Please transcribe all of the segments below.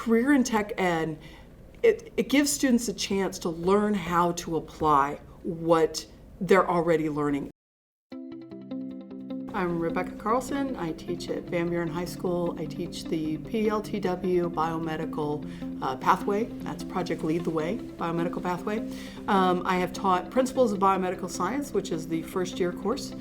career in tech ed, it gives students a chance to learn how to apply what they're already learning. I'm Rebecca Carlson. I teach at Van Buren High School. I teach the PLTW Biomedical Pathway. That's Project Lead the Way, Biomedical Pathway. I have taught Principles of Biomedical Science, which is the first-year course.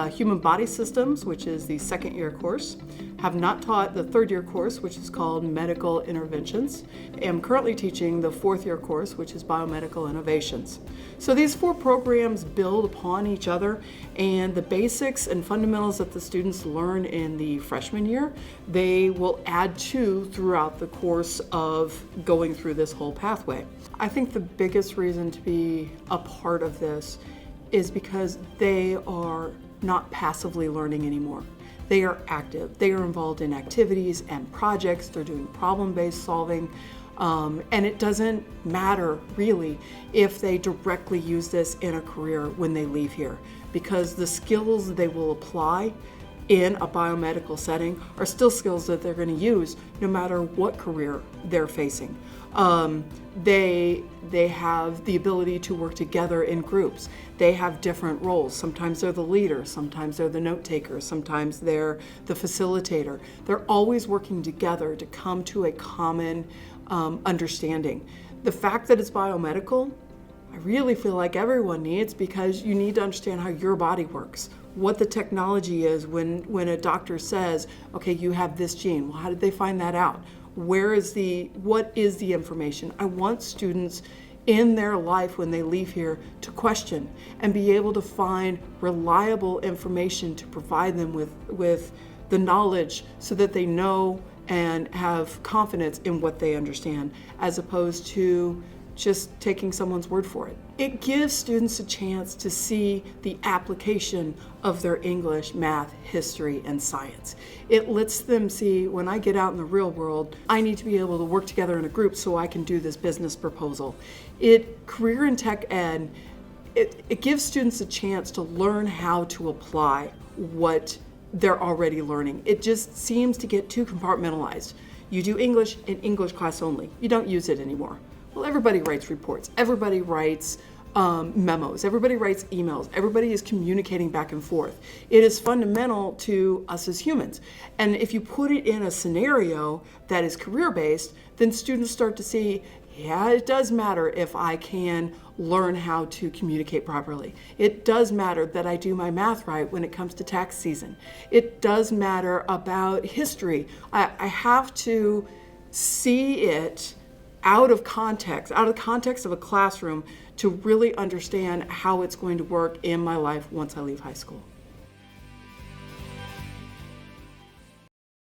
Human Body Systems, which is the second-year course. Have not taught the third-year course, which is called Medical Interventions. Am currently teaching the fourth-year course, which is Biomedical Innovations. So these four programs build upon each other, and the basics and fundamentals that the students learn in the freshman year, they will add to throughout the course of going through this whole pathway. I think the biggest reason to be a part of this is because they are not passively learning anymore. They are active. They are involved in activities and projects. They're doing problem-based solving. And it doesn't matter really if they directly use this in a career when they leave here, because the skills they will apply in a biomedical setting are still skills that they're going to use no matter what career they're facing. They have the ability to work together in groups. They have different roles. Sometimes they're the leader, sometimes they're the note taker, sometimes they're the facilitator. They're always working together to come to a common understanding. The fact that it's biomedical, I really feel like everyone needs, because you need to understand how your body works, what the technology is when a doctor says, okay, you have this gene. Well, how did they find that out? What is the information? I want students in their life when they leave here to question and be able to find reliable information to provide them with the knowledge so that they know and have confidence in what they understand, as opposed to just taking someone's word for it. It gives students a chance to see the application of their English, math, history, and science. It lets them see, when I get out in the real world, I need to be able to work together in a group so I can do this business proposal. Career in tech ed, it gives students a chance to learn how to apply what they're already learning. It just seems to get too compartmentalized. You do English in English class only. You don't use it anymore. Well, everybody writes reports, everybody writes memos, everybody writes emails, everybody is communicating back and forth. It is fundamental to us as humans. And if you put it in a scenario that is career-based, then students start to see, yeah, it does matter if I can learn how to communicate properly. It does matter that I do my math right when it comes to tax season. It does matter about history. I have to see it out of context of a classroom, to really understand how it's going to work in my life once I leave high school.